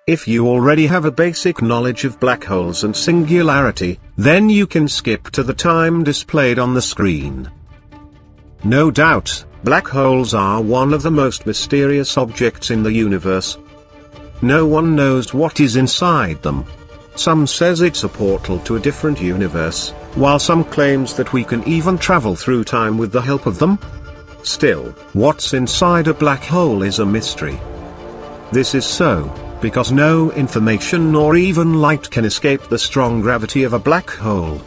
If you already have a basic knowledge of black holes and singularity, then you can skip to the time displayed on the screen. No doubt, black holes are one of the most mysterious objects in the universe. No one knows what is inside them. Some says it's a portal to a different universe, while some claims that we can even travel through time with the help of them. Still, what's inside a black hole is a mystery. This is so, because no information nor even light can escape the strong gravity of a black hole.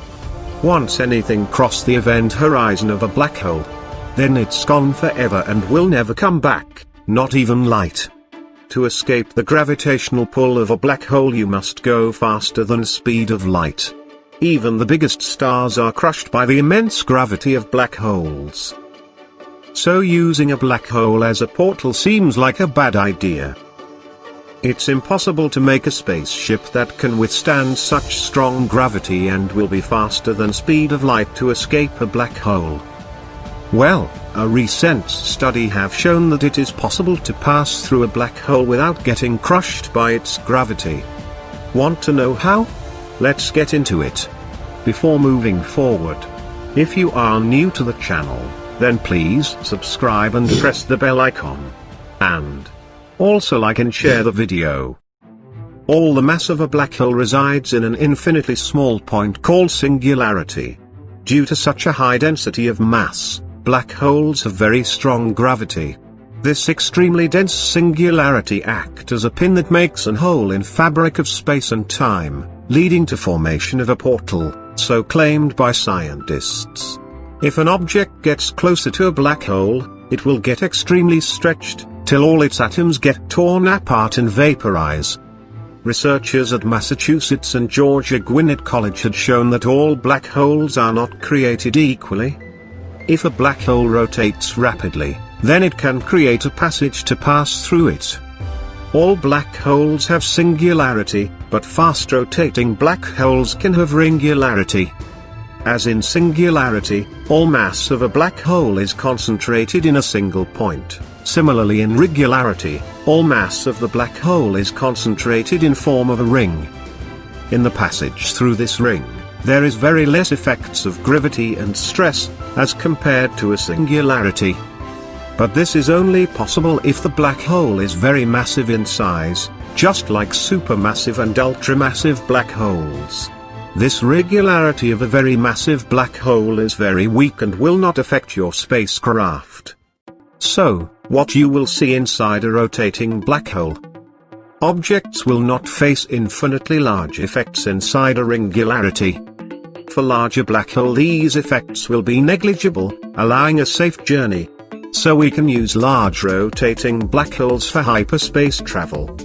Once anything crosses the event horizon of a black hole, then it's gone forever and will never come back, not even light. To escape the gravitational pull of a black hole you must go faster than speed of light. Even the biggest stars are crushed by the immense gravity of black holes. So using a black hole as a portal seems like a bad idea. It's impossible to make a spaceship that can withstand such strong gravity and will be faster than speed of light to escape a black hole. Well, a recent study have shown that it is possible to pass through a black hole without getting crushed by its gravity. Want to know how? Let's get into it. Before moving forward, if you are new to the channel, then please subscribe and press the bell icon. And also like and share the video. All the mass of a black hole resides in an infinitely small point called singularity. Due to such a high density of mass, black holes have very strong gravity. This extremely dense singularity acts as a pin that makes an hole in fabric of space and time, leading to formation of a portal, so claimed by scientists. If an object gets closer to a black hole, it will get extremely stretched, till all its atoms get torn apart and vaporize. Researchers at Massachusetts and Georgia Gwinnett College had shown that all black holes are not created equally. If a black hole rotates rapidly, then it can create a passage to pass through it. All black holes have singularity, but fast-rotating black holes can have ringularity. As in singularity, all mass of a black hole is concentrated in a single point. Similarly in ringularity, all mass of the black hole is concentrated in form of a ring. In the passage through this ring, there is very less effects of gravity and stress, as compared to a singularity. But this is only possible if the black hole is very massive in size, just like supermassive and ultramassive black holes. This regularity of a very massive black hole is very weak and will not affect your spacecraft. So, what you will see inside a rotating black hole? Objects will not face infinitely large effects inside a ringularity. For larger black hole these effects will be negligible, allowing a safe journey. So we can use large rotating black holes for hyperspace travel.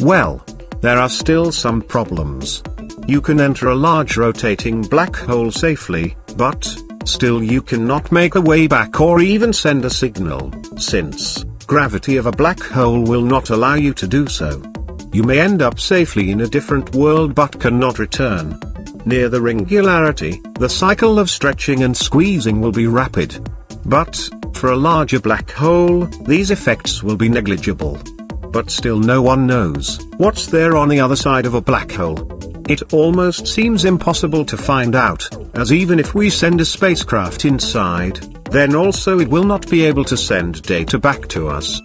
Well, there are still some problems. You can enter a large rotating black hole safely, but still you cannot make a way back or even send a signal, since gravity of a black hole will not allow you to do so. You may end up safely in a different world but cannot return. Near the ringularity, the cycle of stretching and squeezing will be rapid. But, for a larger black hole, these effects will be negligible. But still no one knows what's there on the other side of a black hole. It almost seems impossible to find out, as even if we send a spacecraft inside, then also it will not be able to send data back to us.